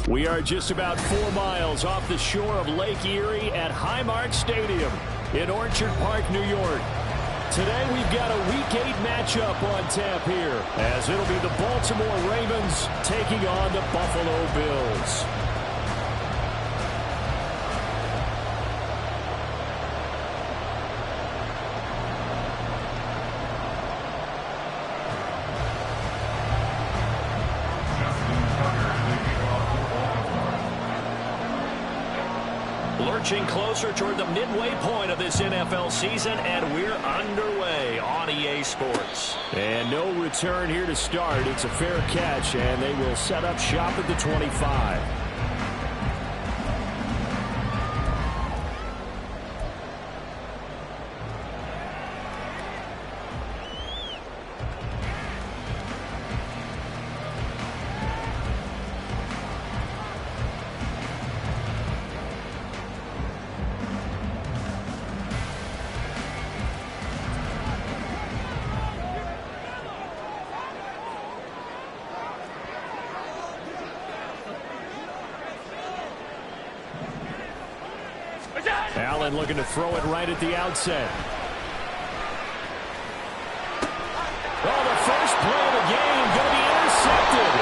We are just about 4 miles off the shore of Lake Erie at Highmark Stadium in Orchard Park, New York. Today we've got a Week 8 matchup on tap here, as it'll be the Baltimore Ravens taking on the Buffalo Bills. Lurching closer toward the midway point of this NFL season, and we're underway on EA Sports. And no return here to start. It's a fair catch, and they will set up shop at the 25. Allen looking to throw it right at the outset. Oh, the first play of the game going to be intercepted.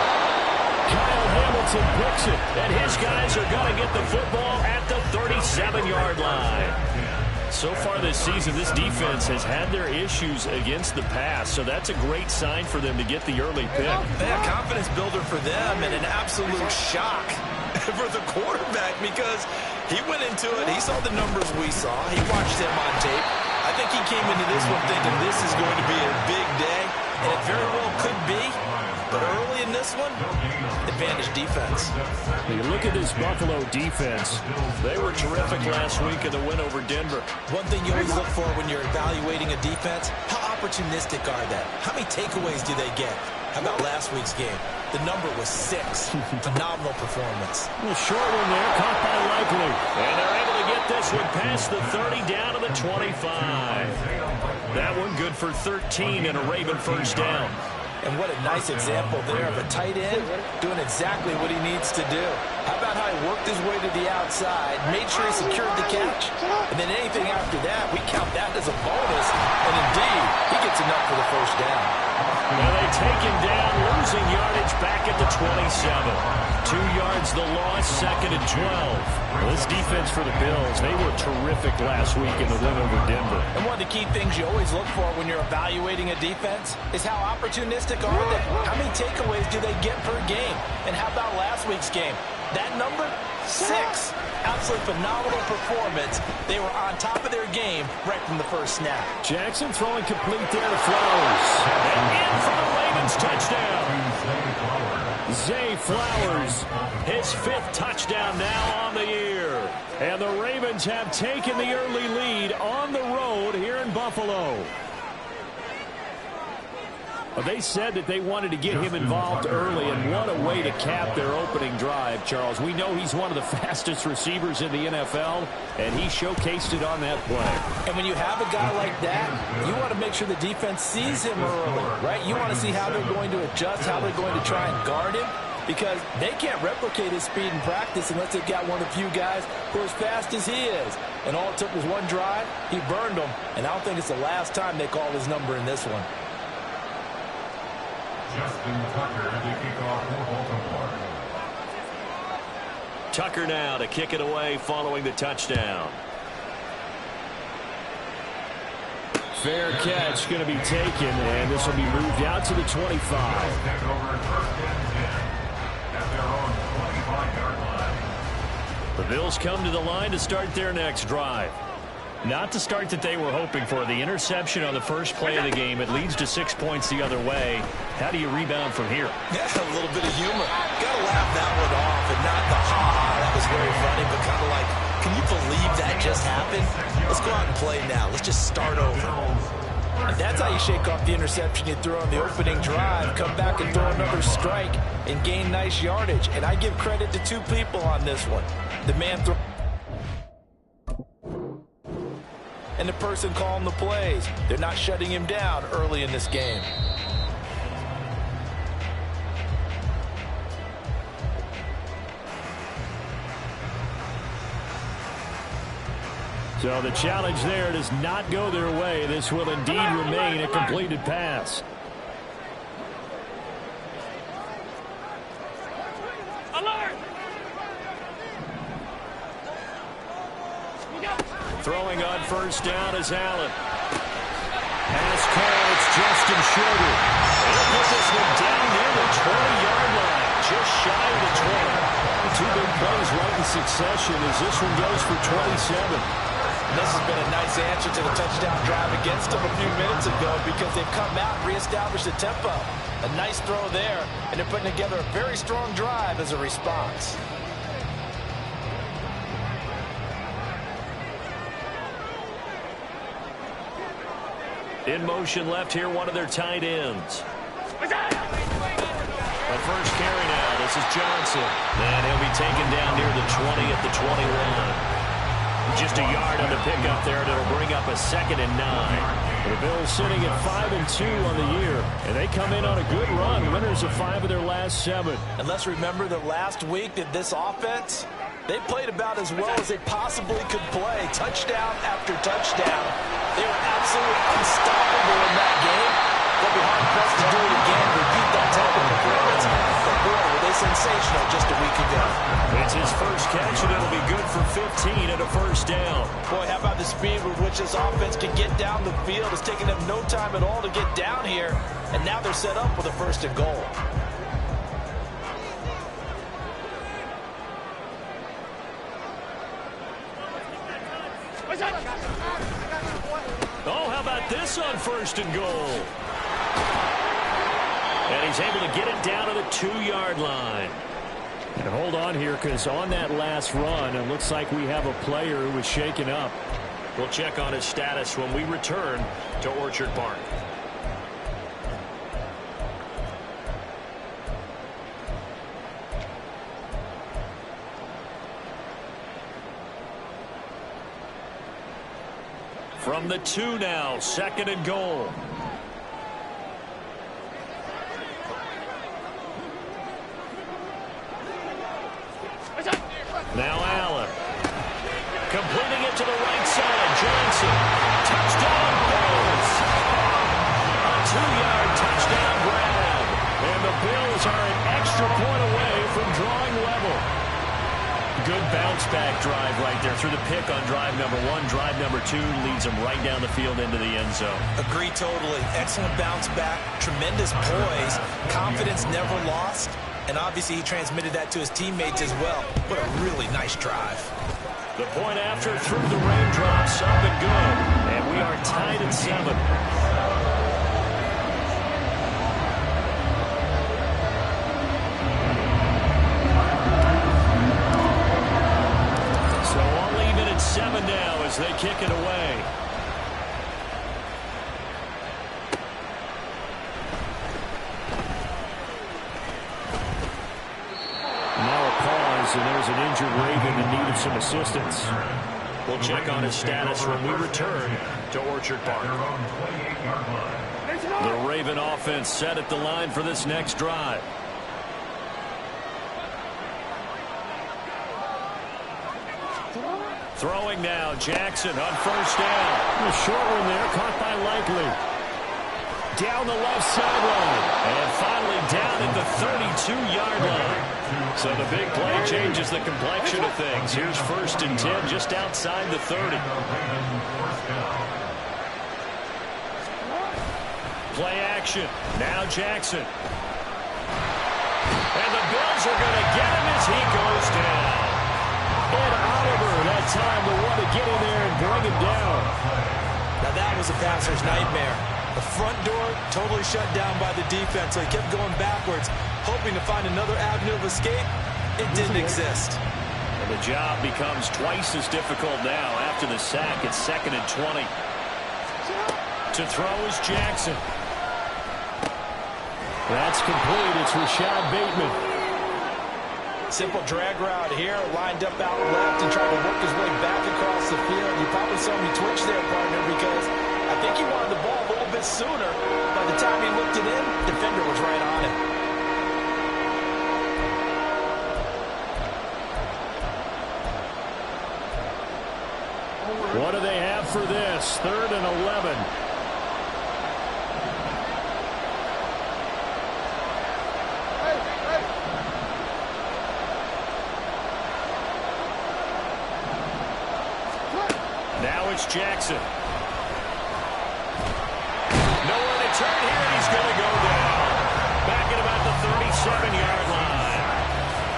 Kyle Hamilton picks it, and his guys are going to get the football at the 37-yard line. So far this season, this defense has had their issues against the pass, so that's a great sign for them to get the early pick. Yeah, confidence builder for them, and an absolute shock for the quarterback, because he went into it, he saw the numbers we saw, he watched them on tape. I think he came into this one thinking this is going to be a big day, and it very well could be. But early in this one, advantage defense. You look at this Buffalo defense. They were terrific last week in the win over Denver. One thing you always look for when you're evaluating a defense, how opportunistic are they? How many takeaways do they get? How about last week's game? The number was 6. Phenomenal performance. A short one there, caught by Likely. And they're able to get this one past the 30 down to the 25. That one good for 13 and a Raven first down. And what a nice example there of a tight end doing exactly what he needs to do. How about how he worked his way to the outside, made sure he secured the catch, and then anything after that, we count that as a bonus. And indeed, he gets enough for the first down. Well, they take him down, losing yardage back at the 27. 2 yards the loss, second and 12. Well, this defense for the Bills, they were terrific last week in the win over Denver. And one of the key things you always look for when you're evaluating a defense is how opportunistic are they? How many takeaways do they get per game? And how about last week's game? That number, 6. Absolutely phenomenal performance. They were on top of their game right from the first snap. Jackson throwing complete there to Flowers. And in for the Ravens touchdown. Zay Flowers, his 5th touchdown now on the year. And the Ravens have taken the early lead on the road here in Buffalo. Well, they said that they wanted to get him involved early, and what a way to cap their opening drive, Charles. We know he's one of the fastest receivers in the NFL, and he showcased it on that play. And when you have a guy like that, you want to make sure the defense sees him early, right? You want to see how they're going to adjust, how they're going to try and guard him, because they can't replicate his speed in practice unless they've got one of the few guys who are as fast as he is. And all it took was one drive. He burned them, and I don't think it's the last time they call his number in this one. Justin Tucker to kick off for Baltimore. Tucker now to kick it away following the touchdown. Fair catch going to be taken, and this will be moved out to the 25. The Bills come to the line to start their next drive. Not the start that they were hoping for. The interception on the first play of the game. It leads to 6 points the other way. How do you rebound from here? Yeah, a little bit of humor. Got to laugh that one off, and not the ha-ha. That was very funny, but kind of like, can you believe that just happened? Let's go out and play now. Let's just start over. And that's how you shake off the interception you throw on the opening drive. Come back and throw another strike and gain nice yardage. And I give credit to 2 people on this one. The man throw and the person calling the plays. They're not shutting him down early in this game. So the challenge there does not go their way. This will indeed remain a completed pass. Throwing on first down is Allen. Pass call, it's Justin Shorter. He'll put this one down near the 20-yard line, just shy of the 20. Two big plays right in succession as this one goes for 27. And this has been a nice answer to the touchdown drive against them a few minutes ago because they've come out and reestablished the tempo. A nice throw there, and they're putting together a very strong drive as a response. In motion left here, one of their tight ends. The first carry now, this is Johnson. And he'll be taken down near the 20 at the 21. Just a yard on the pickup there, and it'll bring up a 2nd and 9. The Bills sitting at 5-2 on the year, and they come in on a good run, winners of 5 of their last 7. And let's remember that last week that this offense, they played about as well as they possibly could play. Touchdown after touchdown. They were absolutely unstoppable in that game. They'll be hard-pressed to do it again, repeat that type of performance. But boy, were they sensational just a week ago. It's his first catch, and it'll be good for 15 and a first down. Boy, how about the speed with which this offense can get down the field? It's taken them no time at all to get down here, and now they're set up with a 1st and goal. Oh, how about this on 1st and goal? And he's able to get it down to the 2-yard line. And hold on here, because on that last run, it looks like we have a player who was shaken up. We'll check on his status when we return to Orchard Park. From the 2 now, 2nd and goal. Now Allen. Completing it to the right side. Johnson. Touchdown Bills. A 2-yard touchdown grab. And the Bills are an extra point away from drawing level. Good bounce-back drive right there through the pick on drive number 1. Drive number 2 leads them right down the field into the end zone. Agree totally. Excellent bounce back. Tremendous poise. Confidence never lost. And obviously he transmitted that to his teammates as well. What a really nice drive. The point after through the raindrops. Up and good. And we are tied at 7. So all even at 7 now as they kick it away. Now a pause, and there's an injured Raven in need of some assistance. We'll check on his status when we return to Orchard Park. The Raven offense set at the line for this next drive. Throwing now, Jackson on first down. A short one there, caught by Likely. Down the left sideline. And finally down at the 32-yard line. So the big play changes the complexion of things. Here's 1st and 10 just outside the 30. Play action. Now Jackson. And the Bills are going to get him as he goes down. And Oliver that time the one to get in there and bring him down. Now that was a passer's nightmare. The front door totally shut down by the defense, so he kept going backwards, hoping to find another avenue of escape. It didn't exist. And the job becomes twice as difficult now after the sack. It's 2nd and 20. To throw is Jackson. That's complete. It's Rashad Bateman. Simple drag route here, lined up out left and tried to work his way back across the field. You probably saw me twitch there, partner, because I think he wanted the ball a little bit sooner. By the time he looked it in, defender was right on him. One of for this. 3rd and 11. Now it's Jackson. Nowhere to turn here, and he's going to go down. Back at about the 37-yard line.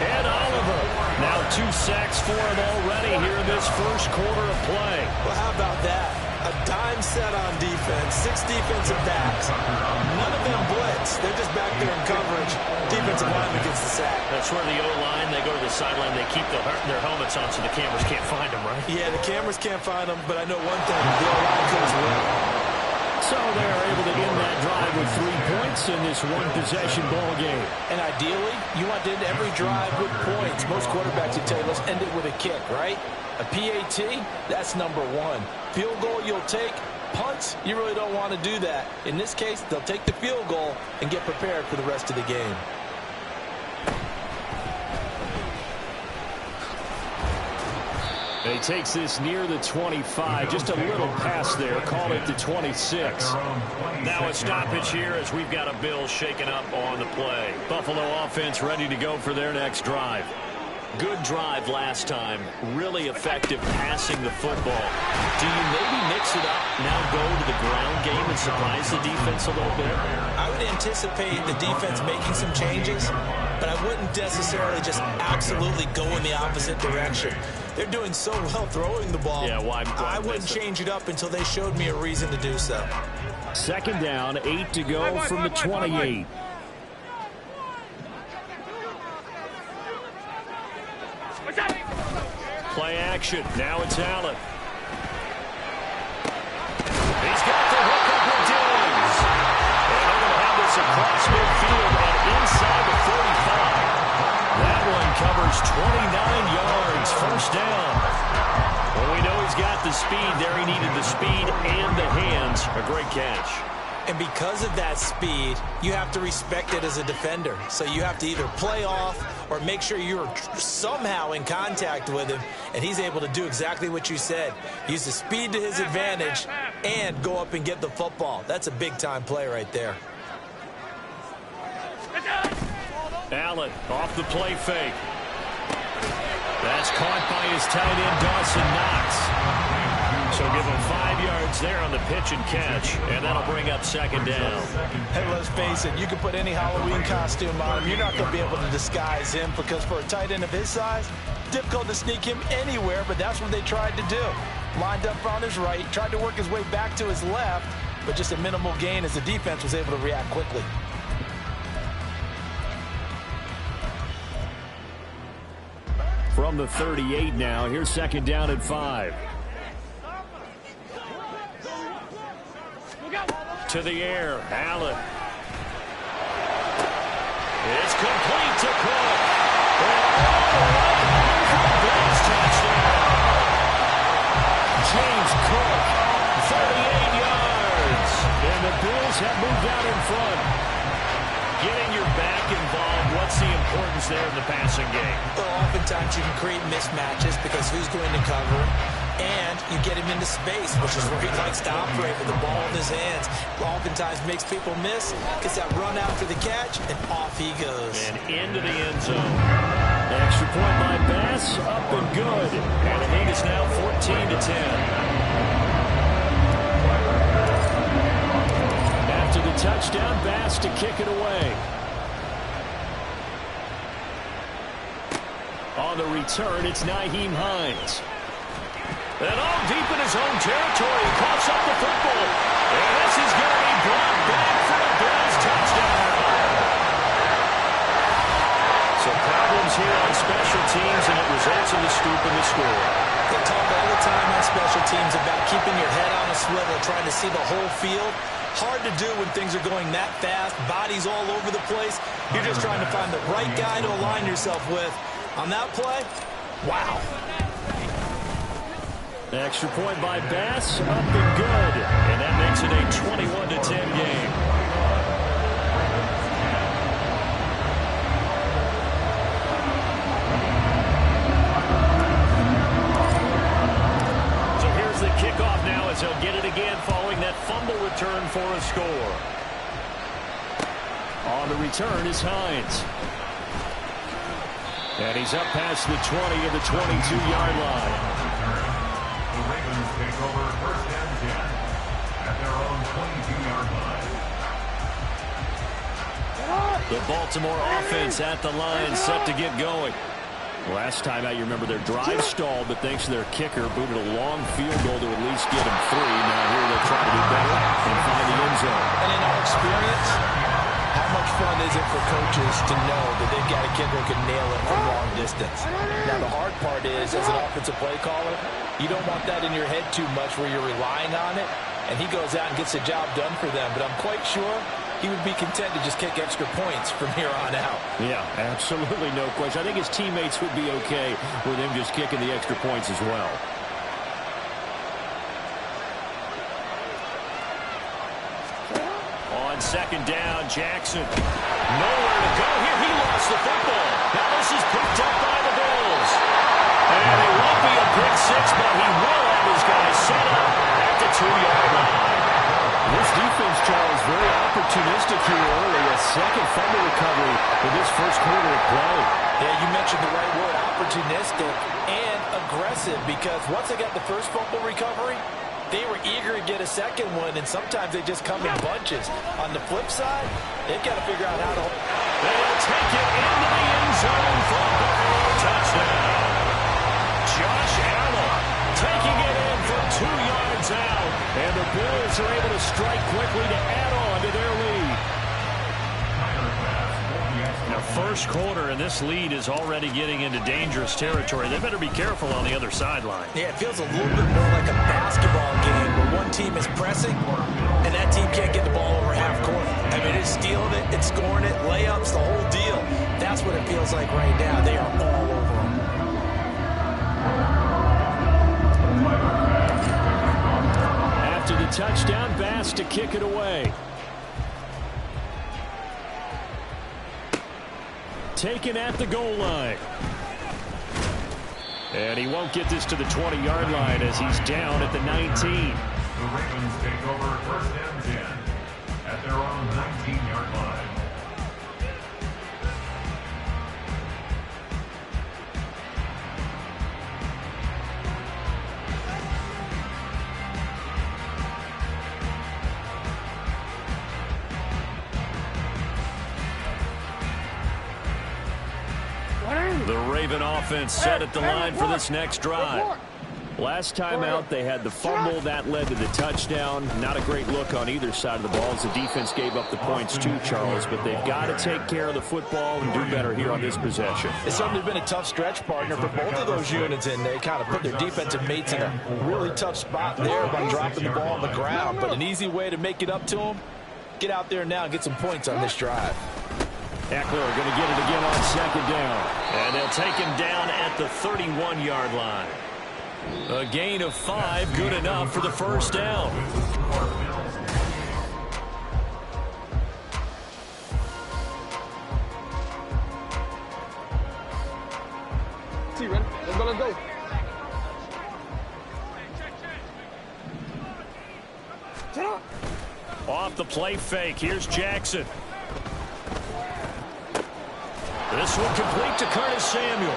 And Oliver. Now 2 sacks for him already here in this first quarter of play. Well, how about that? A dime set on defense, 6 defensive backs. None of them blitz. They're just back there in coverage. Defensive lineman gets the sack. That's where the O-line, they go to the sideline, they keep their helmets on so the cameras can't find them, right? Yeah, the cameras can't find them, but I know one thing. The O-line goes well. So they're able to end that drive with 3 points in this one-possession ball game. And ideally, you want to end every drive with points. Most quarterbacks would tell you, let's end it with a kick, right? A PAT, that's number 1. Field goal you'll take. Punts, you really don't want to do that. In this case, they'll take the field goal and get prepared for the rest of the game. He takes this near the 25. Just a little pass there. Call it the 26. Now a stoppage here as we've got a Bill shaken up on the play. Buffalo offense ready to go for their next drive. Good drive last time. Really effective passing the football. Do you maybe mix it up, now go to the ground game and surprise the defense a little bit? I would anticipate the defense making some changes, but I wouldn't necessarily just absolutely go in the opposite direction. They're doing so well throwing the ball. Yeah, why I wouldn't change it up until they showed me a reason to do so. 2nd down, 8 to go from the 28. Play action. Now it's Allen. He's got the hook up with Diggs. And they're going to have this across midfield and inside the 45. That one covers 29 yards. First down. Well, we know he's got the speed there. He needed the speed and the hands. A great catch. And because of that speed, you have to respect it as a defender. So you have to either play off or make sure you're somehow in contact with him. And he's able to do exactly what you said. Use the speed to his advantage and go up and get the football. That's a big-time play right there. Allen off the play fake. That's caught by his tight end, Dawson Knox. So give him 5 yards there on the pitch and catch, and that'll bring up 2nd down. Hey, let's face it, you can put any Halloween costume on him. You're not going to be able to disguise him because for a tight end of his size, difficult to sneak him anywhere, but that's what they tried to do. Lined up on his right, tried to work his way back to his left, but just a minimal gain as the defense was able to react quickly. From the 38 now, here's 2nd down and 5. To the air, Allen. It's complete to Cook. Touchdown. James Cook, 38 yards. And the Bills have moved out in front. Getting your back involved, what's the importance there in the passing game? Well, oftentimes you can create mismatches because who's going to cover? And you get him into space, which is where he likes to operate with the ball in his hands. Oftentimes makes people miss, gets that run after the catch, and off he goes. And into the end zone. Extra point by Bass, up and good. And the lead is now 14-10. After the touchdown, Bass to kick it away. On the return, it's Nyheim Hines. And all deep in his own territory, he coughs up the football. And this is going to be brought back for a Bills touchdown. So problems here on special teams, and it results in the scoop and the score. They talk all the time on special teams about keeping your head on a swivel, trying to see the whole field. Hard to do when things are going that fast, bodies all over the place. You're just trying to find the right guy to align yourself with. On that play, wow. Extra point by Bass, up and good. And that makes it a 21-10 game. So here's the kickoff now as for a score. On the return is Hines. And he's up past the 20 of the 22-yard line. The Ravens take over first and 10 at their own 22-yard line. The Baltimore offense at the line, set to get going. Last time out, you remember their drive stalled, but thanks to their kicker, booted a long field goal to at least get them 3. Now here they'll try to do better and find the end zone. And in our experience, how much fun is it for coaches to know that they've got a kicker who can nail it from long distance? Now, the hard part is, as an offensive play caller, you don't want that in your head too much where you're relying on it, and he goes out and gets the job done for them. But I'm quite sure he would be content to just kick extra points from here on out. Yeah, absolutely no question. I think his teammates would be okay with him just kicking the extra points as well. On second down, Jackson. Nowhere to go here. He lost the football. Now this is picked up by the Bills. And it won't be a pick six, but he will have his guys set up at the 2-yard line. This defense, Charles, very opportunistic here early. A second fumble recovery in this first quarter of play. Yeah, you mentioned the right word, opportunistic and aggressive, because once they got the first fumble recovery, they were eager to get a second one, and sometimes they just come in bunches. On the flip side, they've got to figure out how to... They'll take it into the end zone for a Buffalo touchdown. Josh Allen taking it in from 2 yards out, and the Bills are able to strike quickly to add on to their lead. Now, first quarter, and this lead is already getting into dangerous territory. They better be careful on the other sideline. Yeah, it feels a little bit more like a basketball game where one team is pressing, and that team can't get the ball over half court. I mean, it's stealing it, it's scoring it, layups, the whole deal. That's what it feels like right now. They are all over them. After the touchdown, Bass to kick it away. Taken at the goal line. And he won't get this to the 20-yard line as he's down at the 19. The Ravens take over first and 10 at their own 19-yard line. The Raven offense set at the line for this next drive. Last time out, they had the fumble. That led to the touchdown. Not a great look on either side of the ball as the defense gave up the points too, Charles. But they've got to take care of the football and do better here on this possession. It's certainly been a tough stretch, partner, for both of those units, and they kind of put their defensive mates in a really tough spot there by dropping the ball on the ground. But an easy way to make it up to them, get out there now and get some points on this drive. Eckler going to get it again on second down. And they'll take him down at the 31-yard line. A gain of 5, good enough for the first down. Ready? Let's go. Off the play fake, here's Jackson. This one complete to Curtis Samuel.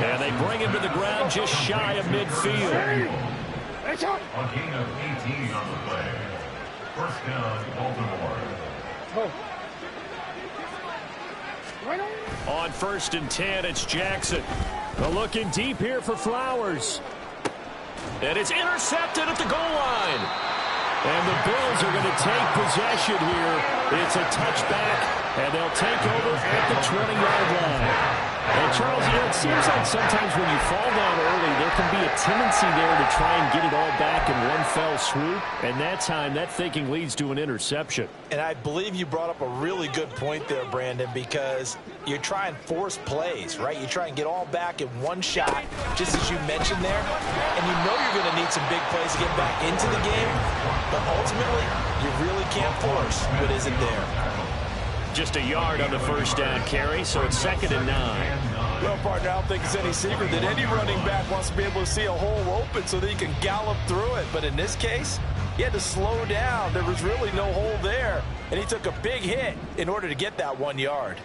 And they bring him to the ground just shy of midfield. A gain of 18 on the play. First down, Baltimore. On 1st and 10, it's Jackson. Looking deep here for Flowers. And it's intercepted at the goal line. And the Bills are going to take possession here. It's a touchback, and they'll take over at the 20-yard line. And Charles, you know, it seems like sometimes when you fall down early, there can be a tendency there to try and get it all back in one fell swoop. And that time, that thinking leads to an interception. And I believe you brought up a really good point there, Brandon, because you try and force plays, right? You try and get all back in one shot, just as you mentioned there. And you know you're going to need some big plays to get back into the game. But ultimately, you really can't force what isn't there. Just a yard on the first down carry, so it's 2nd and 9. Well, partner, I don't think it's any secret that any running back wants to be able to see a hole open so that he can gallop through it. But in this case, He had to slow down. There was really no hole there, and he took a big hit in order to get that 1 yard.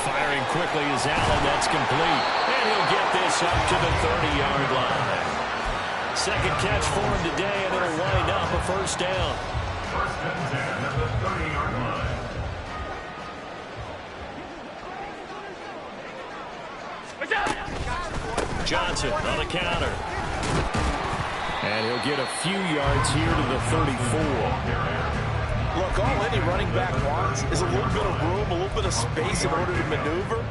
Firing quickly is Allen. That's complete. And he'll get this up to the 30-yard line. Second catch for him today, and it'll wind up a first down. First and 10 at the 30-yard line. Johnson on the counter. And he'll get a few yards here to the 34. Look, all any running back wants is a little bit of room, a little bit of space in order to maneuver.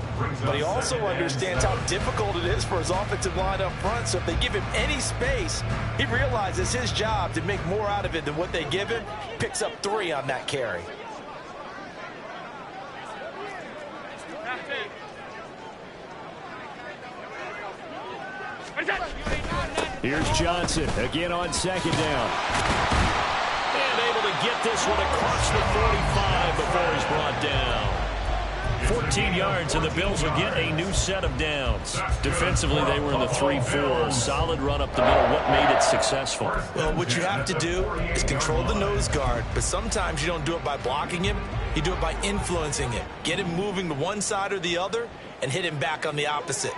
But he also understands how difficult it is for his offensive line up front. So if they give him any space, he realizes his job to make more out of it than what they give him. Picks up 3 on that carry. Here's Johnson again on second down. And able to get this one across the 45 before he's brought down. 14 yards, and the Bills will get a new set of downs. Defensively, they were in the 3-4. Solid run up the middle. What made it successful? Well, what you have to do is control the nose guard, but sometimes you don't do it by blocking him. You do it by influencing him. Get him moving to one side or the other and hit him back on the opposite.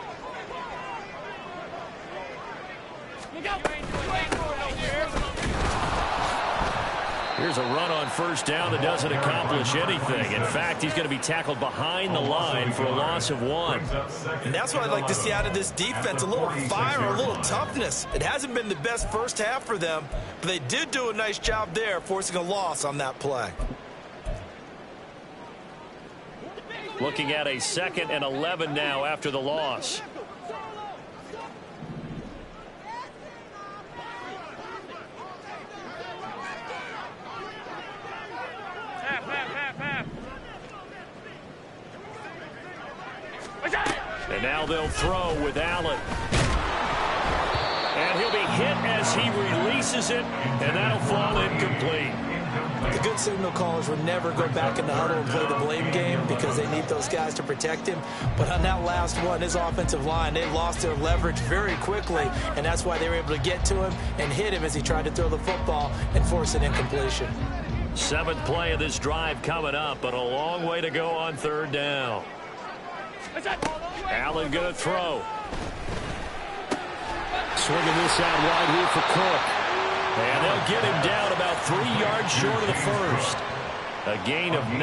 Here's a run on first down that doesn't accomplish anything. In fact, he's going to be tackled behind the line for a loss of 1. And that's what I'd like to see out of this defense, a little fire, a little toughness. It hasn't been the best first half for them, but they did do a nice job there, forcing a loss on that play. Looking at a 2nd and 11 now after the loss. And now they'll throw with Allen. And he'll be hit as he releases it, and that'll fall incomplete. The good signal callers would never go back in the huddle and play the blame game because they need those guys to protect him. But on that last one, his offensive line, they lost their leverage very quickly, and that's why they were able to get to him and hit him as he tried to throw the football and force an incompletion. 7th play of this drive coming up, but a long way to go on 3rd down. Allen going to throw. Swinging this out wide here for Cook. And they'll get him down about 3 yards short of the first. A gain of 9,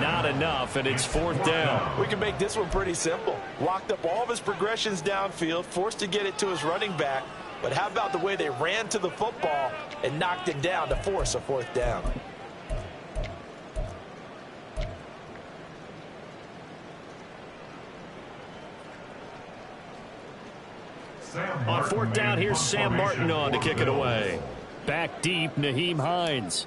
not enough, and it's 4th down. We can make this one pretty simple. Locked up all of his progressions downfield, forced to get it to his running back. But how about the way they ran to the football and knocked it down to force a 4th down? On 4th down, here's Sam Martin on to kick it away. Back deep, Nyheim Hines.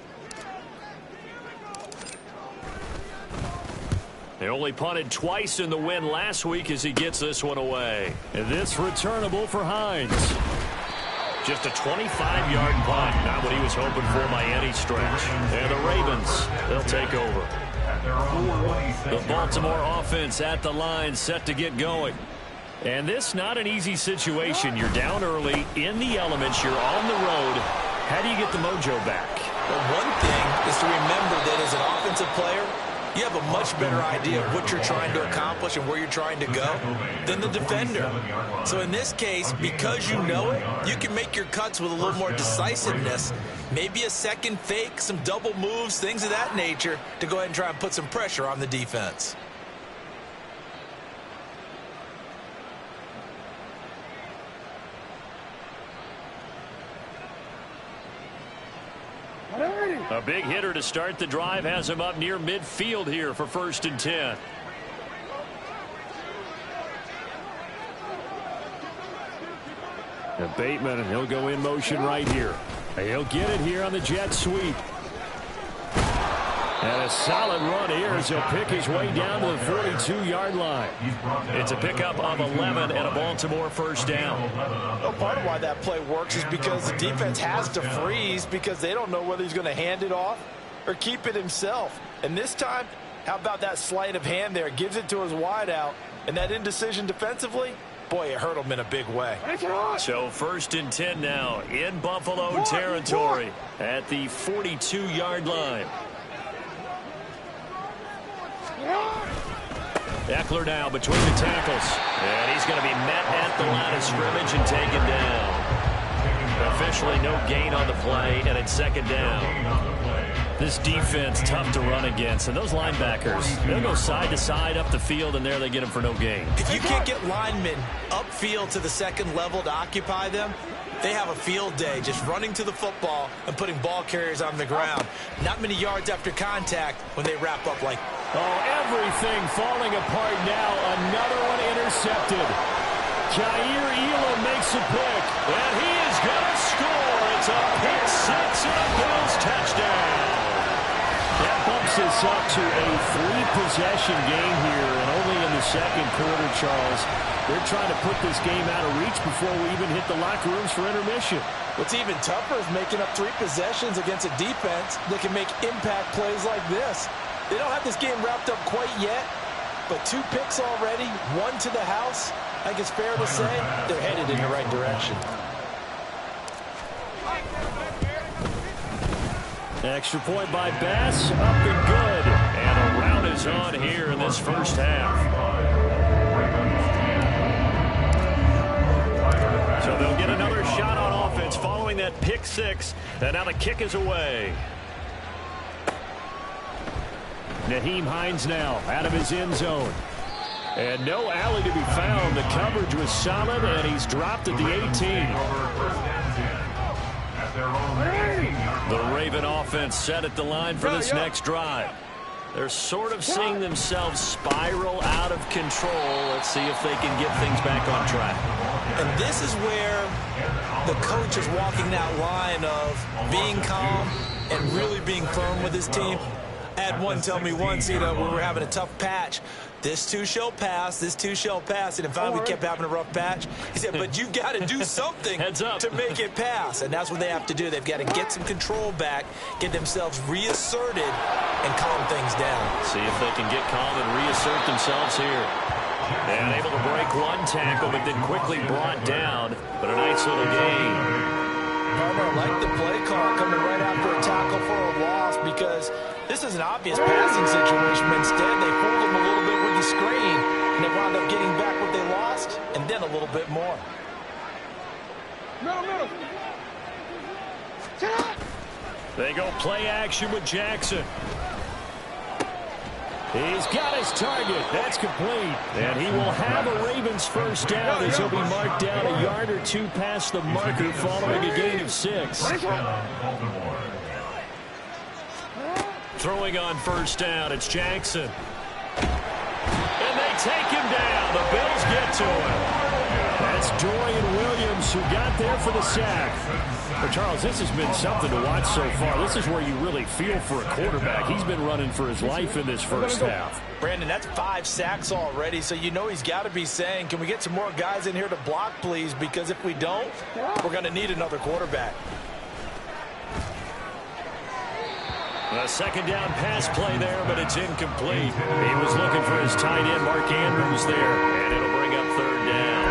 They only punted twice in the win last week as he gets this one away. And this returnable for Hines. Just a 25-yard punt. Not what he was hoping for by any stretch. And the Ravens, they'll take over. The Baltimore offense at the line, set to get going. And this not an easy situation. You're down early, in the elements, you're on the road. How do you get the mojo back? Well, one thing is to remember that as an offensive player, you have a much better idea of what you're trying to accomplish and where you're trying to go than the defender. So in this case, because you know it, you can make your cuts with a little more decisiveness. Maybe a second fake, some double moves, things of that nature to go ahead and try and put some pressure on the defense. A big hitter to start the drive has him up near midfield here for 1st and 10. And Bateman, and he'll go in motion right here. He'll get it here on the jet sweep. And a solid run here as he'll pick his way down to the 42-yard line. It's a pickup of 11 and a Baltimore 1st down. Well, part of why that play works is because the defense has to freeze because they don't know whether he's going to hand it off or keep it himself. And this time, how about that sleight of hand there? Gives it to his wideout, And that indecision defensively, boy, it hurt him in a big way. So 1st and 10 now in Buffalo territory at the 42-yard line. Eckler now between the tackles. And he's going to be met at the line of scrimmage and taken down. Officially no gain on the play, and it's 2nd down. This defense tough to run against, and those linebackers, they'll go side to side up the field, and there they get them for no gain. If you can't get linemen upfield to the 2nd level to occupy them, they have a field day just running to the football and putting ball carriers on the ground. Not many yards after contact when they wrap up like. Oh, everything falling apart now. Another one intercepted. Jair Elam makes a pick, and he is going to score. It's a pick 6 and a Bills touchdown. That bumps us up to a 3-possession game here, and only in the 2nd quarter, Charles. They're trying to put this game out of reach before we even hit the locker rooms for intermission. What's even tougher is making up 3 possessions against a defense that can make impact plays like this. They don't have this game wrapped up quite yet, but 2 picks already, 1 to the house. I think it's fair to say they're headed in the right direction. Extra point by Bass, up and good. And a rout is on here in this first half. So they'll get another shot on offense following that pick 6. And now the kick is away. Nyheim Hines now out of his end zone. And no alley to be found. The coverage was solid, and he's dropped at the 18. The Raven offense set at the line for this next drive. They're sort of seeing themselves spiral out of control. Let's see if they can get things back on track. And this is where the coach is walking that line of being calm and really being firm with his team. I had one tell me once, we were having a tough patch. This too shall pass, this too shall pass. And finally we kept having a rough patch. He said, but you've got to do something to make it pass. And that's what they have to do. They've got to get some control back, get themselves reasserted, and calm things down. See if they can get calm and reassert themselves here. And able to break one tackle, but then quickly brought down. But a nice little gain. Farmer liked the play call coming right after a tackle for a loss because this is an obvious passing situation. Instead, they fooled him a little bit with the screen, and they wound up getting back what they lost, and then a little bit more. Middle. They go play action with Jackson. He's got his target. That's complete. And he will have a Ravens first down as he'll be marked down a yard or 2 past the marker following a gain of 6. Throwing on first down, it's Jackson. And they take him down. The Bills get to him. That's Dorian Williams who got there for the sack. But Charles, this has been something to watch so far. This is where you really feel for a quarterback. He's been running for his life in this first half. Brandon, that's 5 sacks already, so you know he's got to be saying, can we get some more guys in here to block, please? Because if we don't, we're going to need another quarterback. A 2nd down pass play there, but it's incomplete. He was looking for his tight end, Mark Andrews, there, and it'll bring up 3rd down.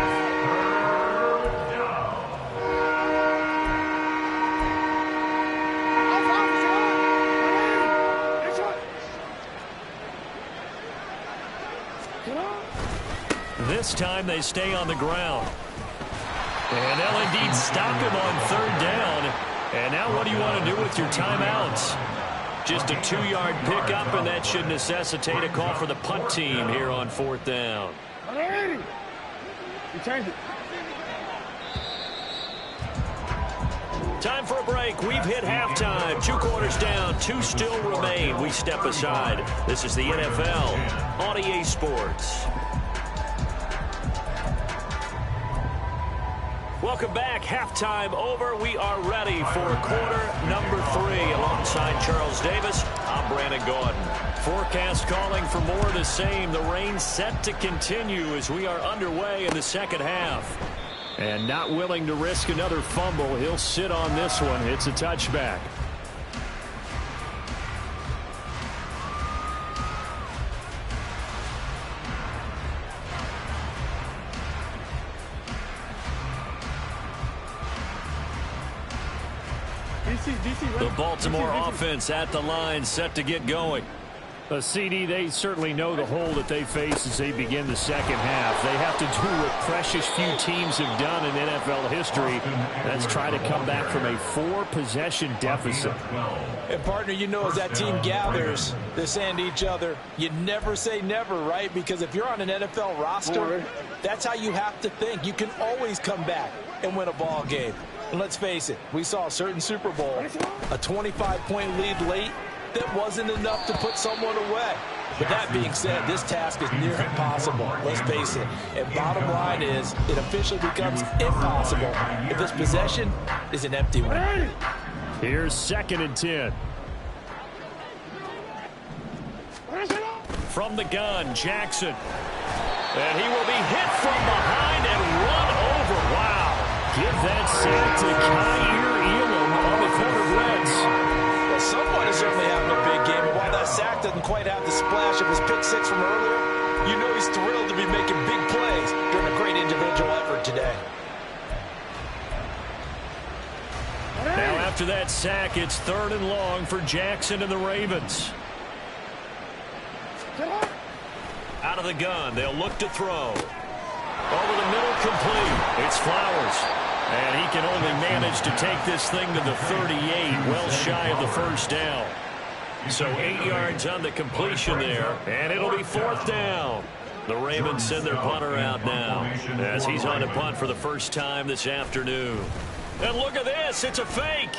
This time they stay on the ground. And they'll indeed stop him on 3rd down. And now what do you want to do with your timeouts? Just a 2-yard pickup, and that should necessitate a call for the punt team here on 4th down. You changed it. Time for a break. We've hit halftime. 2 quarters down. 2 still remain. We step aside. This is the NFL on EA Sports. Welcome back. Halftime over. We are ready for quarter number 3. Alongside Charles Davis, I'm Brandon Gordon. Forecast calling for more of the same. The rain set to continue as we are underway in the 2nd half. And not willing to risk another fumble. He'll sit on this one. It's a touchback. The Baltimore offense at the line, set to get going. CD, they certainly know the hole that they face as they begin the second half. They have to do what precious few teams have done in NFL history. That's try to come back from a 4-possession deficit. And, partner, you know, as that team gathers, they're saying to each other, you never say never, right? Because if you're on an NFL roster, that's how you have to think. You can always come back and win a ball game. And let's face it, we saw a certain Super Bowl, a 25-point lead late, that wasn't enough to put someone away. But that being said, this task is near impossible. Let's face it. And bottom line is, it officially becomes impossible if this possession is an empty one. Here's 2nd and 10. From the gun, Jackson. And he will be hit from behind and run over. Wow. Give that sack to Kyer Elam on the corner Reds. Well, someone is certainly having a big game, and while that sack doesn't quite have the splash of his pick six from earlier, you know he's thrilled to be making big plays during a great individual effort today. Now after that sack, it's 3rd and long for Jackson and the Ravens. Out of the gun, they'll look to throw. Over the middle, complete. It's Flowers. And he can only manage to take this thing to the 38, well shy of the first down. So 8 yards on the completion there, and it'll be 4th down. The Ravens send their punter out now as he's on a punt for the first time this afternoon. And look at this, it's a fake.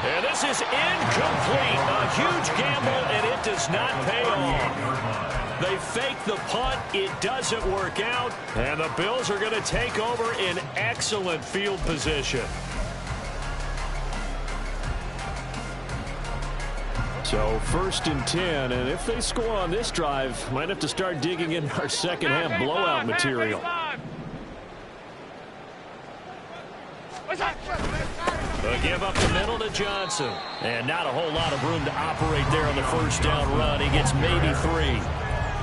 And this is incomplete. A huge gamble, and it does not pay off. They fake the punt. It doesn't work out. And the Bills are going to take over in excellent field position. So 1st and 10. And if they score on this drive, might have to start digging in our second half blowout material. They'll give up the middle to Johnson. And not a whole lot of room to operate there on the first down run. He gets maybe 3.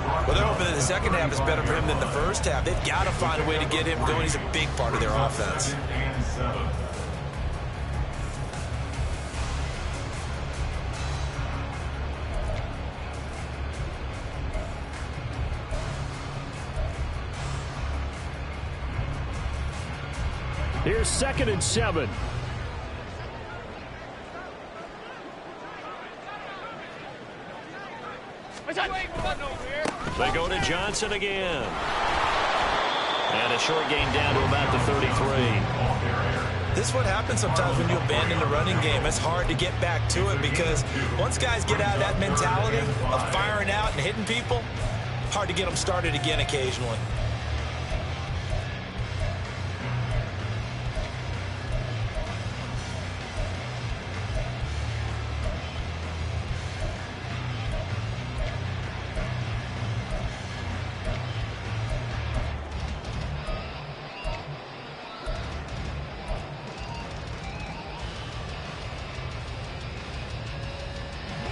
Well, they're hoping that the second half is better for him than the first half. They've got to find a way to get him going. He's a big part of their offense. Here's 2nd and 7. They go to Johnson again. And a short gain down to about the 33. This is what happens sometimes when you abandon the running game. It's hard to get back to it because once guys get out of that mentality of firing out and hitting people, hard to get them started again occasionally.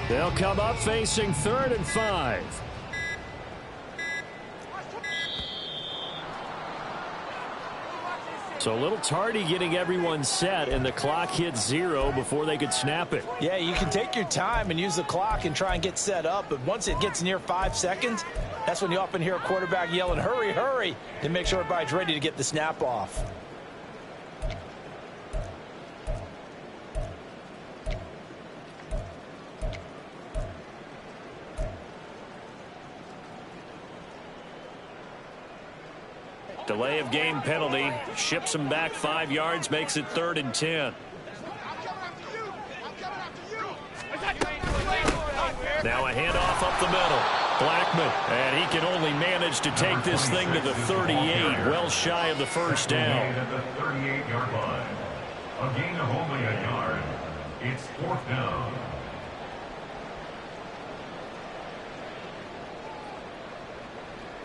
They'll come up facing 3rd and 5. So a little tardy getting everyone set, and the clock hits 0 before they could snap it. Yeah, you can take your time and use the clock and try and get set up, but once it gets near 5 seconds, that's when you often hear a quarterback yelling, hurry, hurry, to make sure everybody's ready to get the snap off. Delay of game penalty ships them back 5 yards, makes it 3rd and 10. Now a handoff up the middle. Blackman, and he can only manage to take this thing to the 38, well shy of the first down. At the 38-yard line. A gain of only a yard. It's 4th down.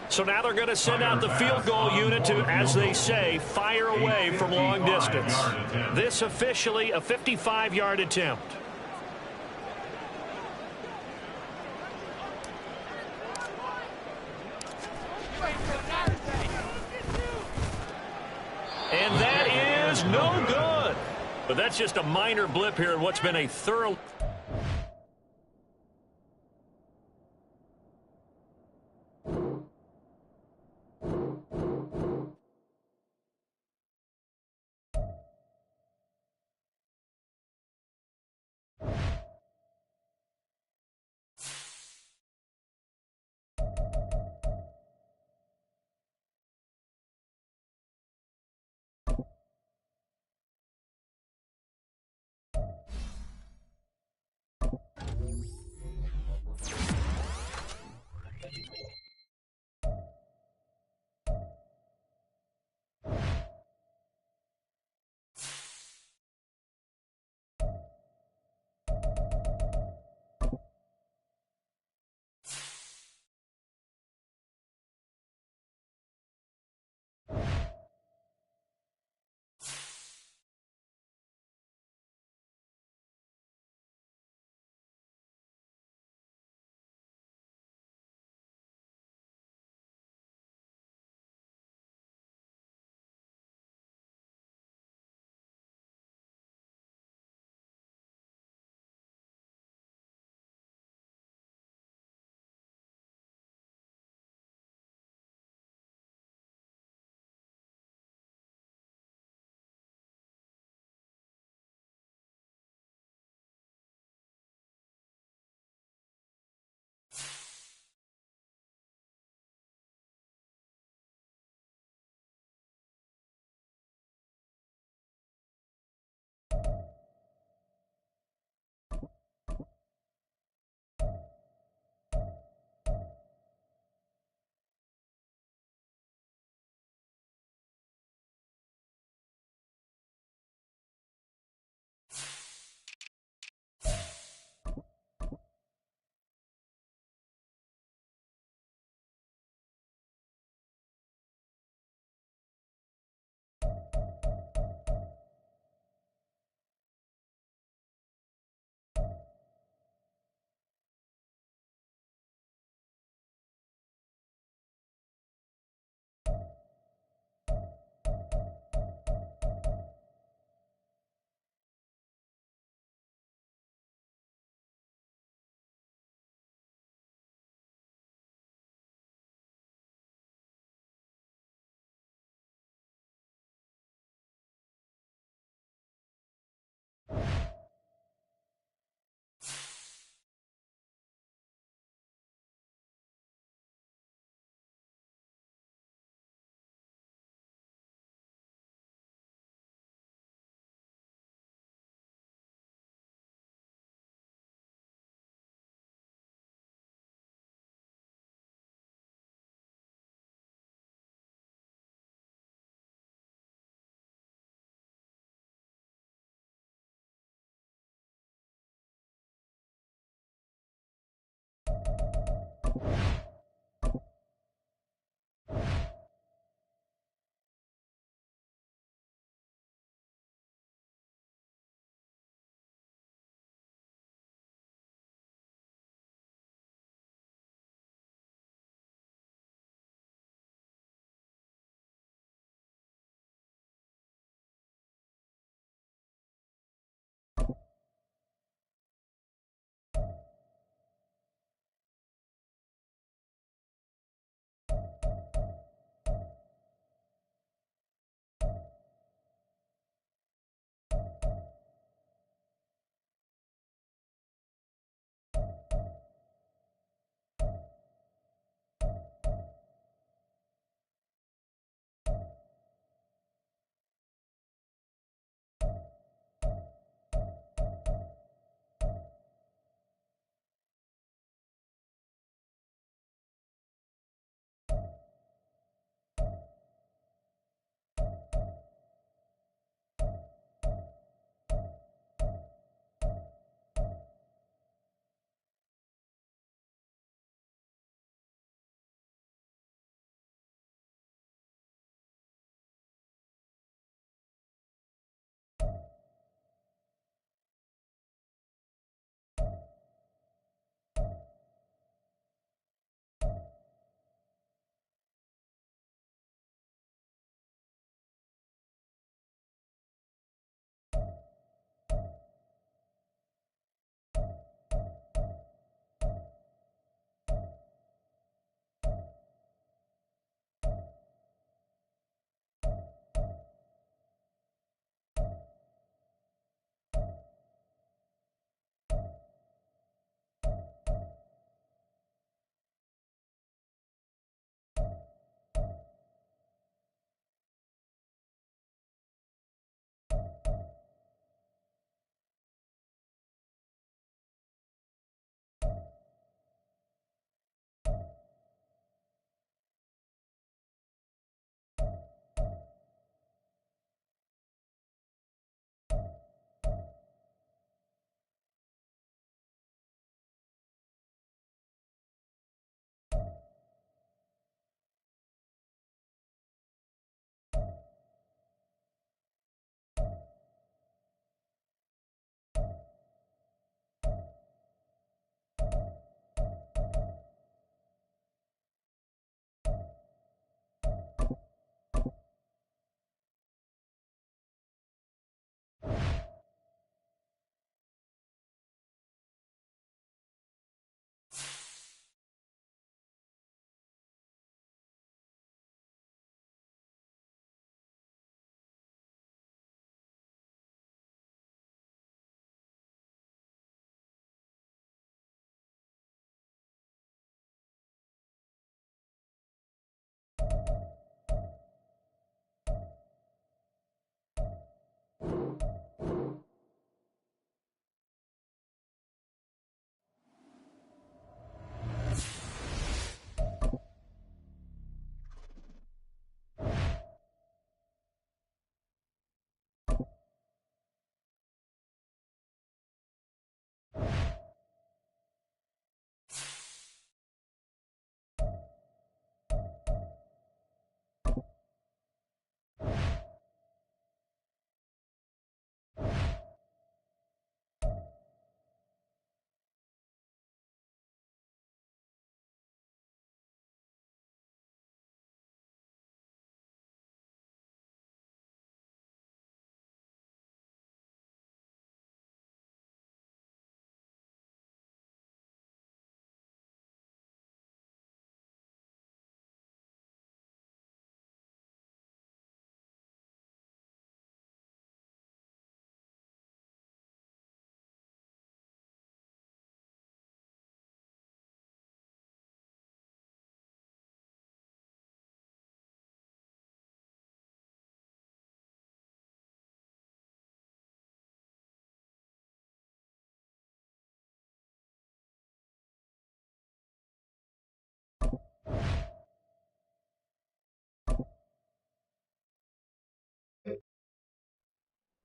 So now they're going to send out the field goal unit to, as they say, fire away from long distance. This officially a 55-yard attempt. And that is no good. But that's just a minor blip here in what's been a thorough...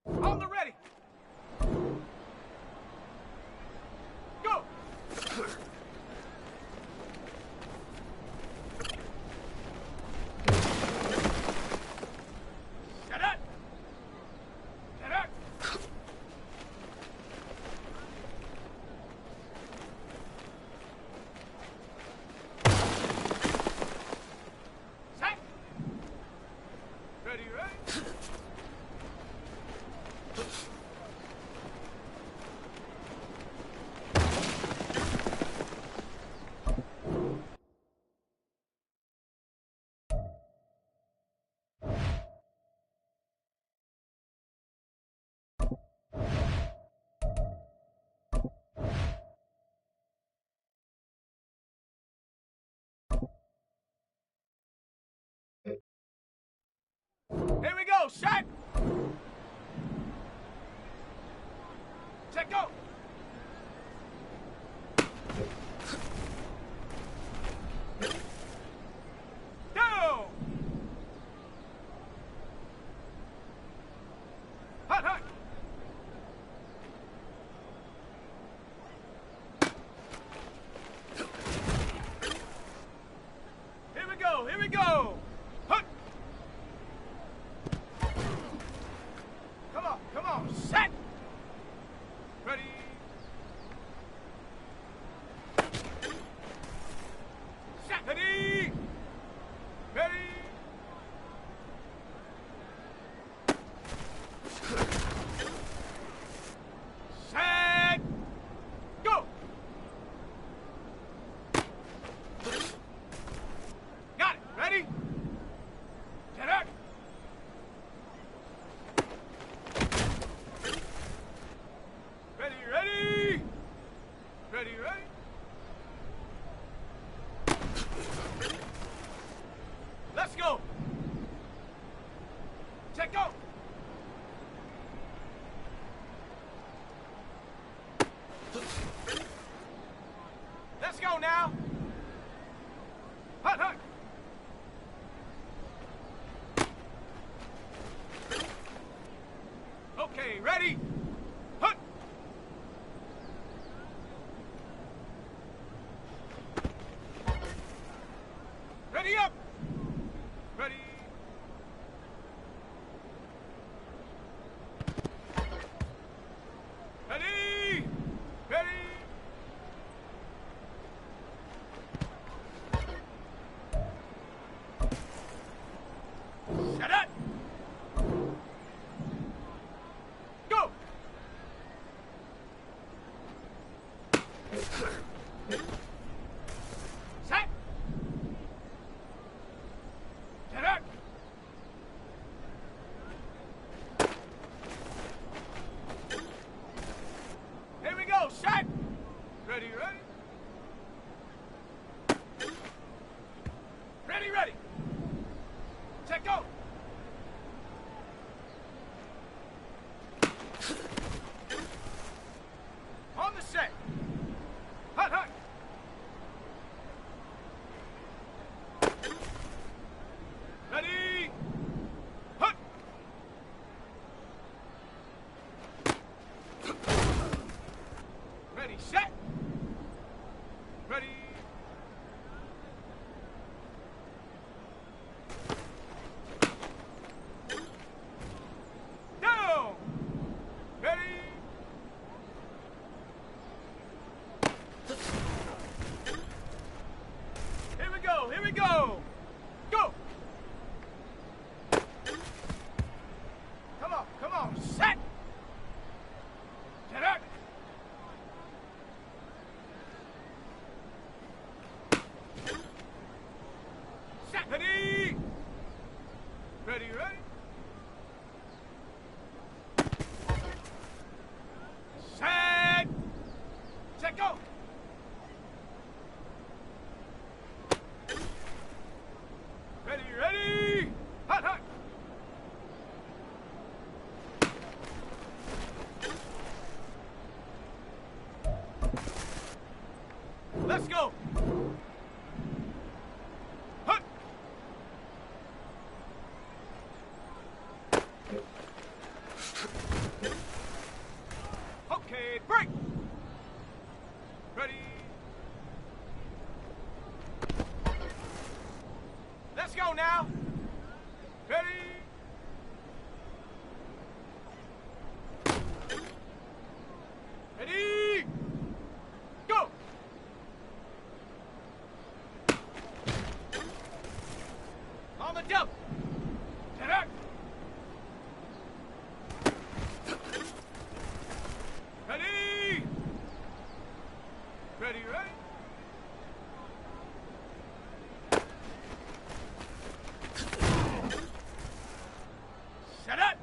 On the ready. Go. Set up. Set up. Set. Ready, ready. Here we go, shot! Check, go! Down! Hot, hot! Here we go, here we go! Hut! Come on, set! Ready? Set! Ready? Ready? Set! Go! Got it! Ready? Set up! Ready, ready! Ready, ready! Let's go! Check, go! Let's go now! Hut, hut! Okay, ready? Hut! Ready up! Ready? Ready! Ready! Set up! Go! break! Ready? Let's go now! Ready? Ready? Go! On the double! Get up! Ready? Ready, ready? Set up!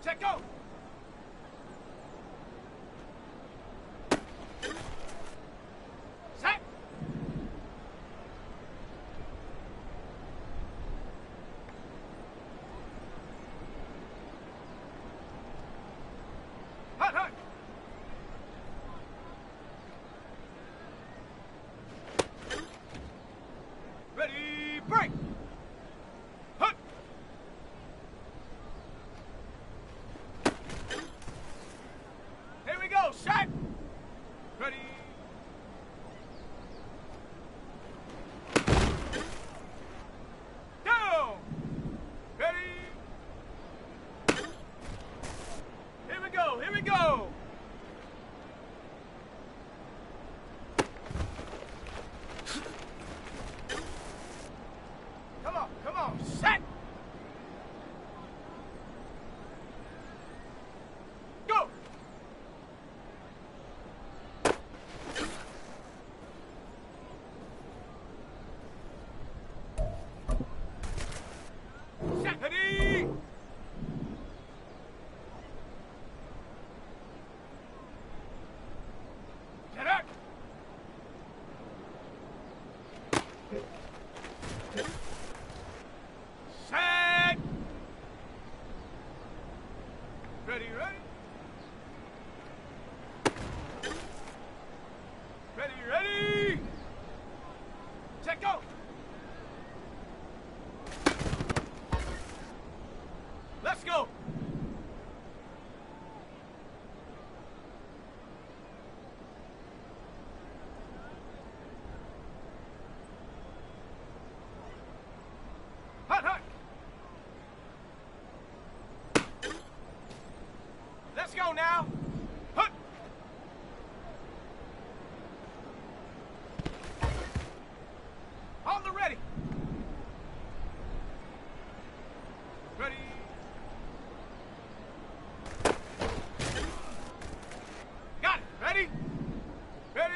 Check go! Set! Hut, hut! Ready, break! Hut! Here we go, set! Ready? Down! Ready? Here we go, here we go! Come on, set! Go! Set! Ready! Get up! Set! Ready, ready? Ready, ready? Check go! Let's go! Hut, hut! Let's go now! Hut! On the ready! Ready? Got it! Ready? Ready?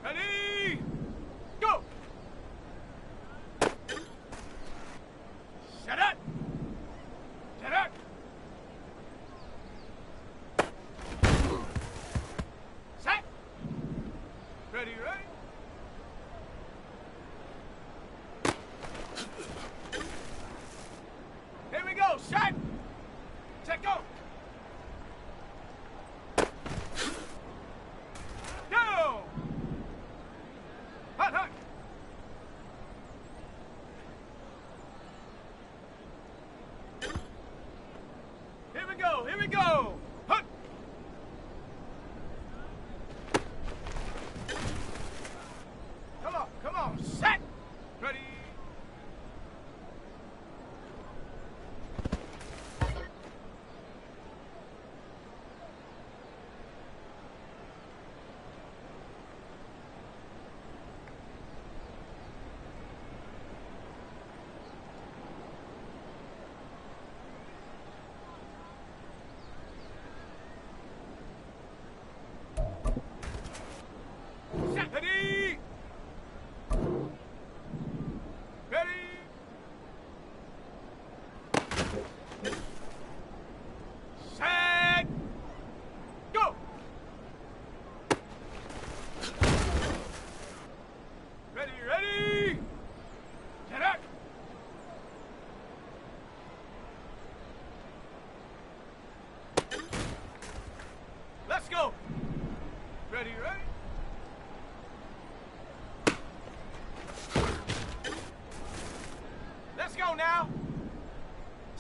Ready? Go! Set up! Set up! Set! Ready, ready? Here we go, set! Set, go! Go! Hut, hut! Here we go, here we go! Hut! Come on, set! Ready? Set! Ready? Ready? Set! Go! Ready, ready? Get up!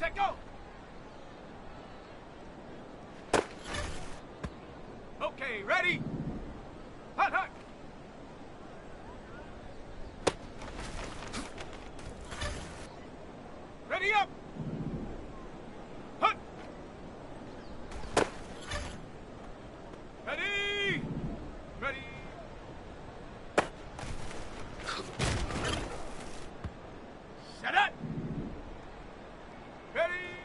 set, go! Okay, ready? Hut, hut! Ready up! Hut! Ready! Ready! Set it! Ready!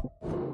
Ball.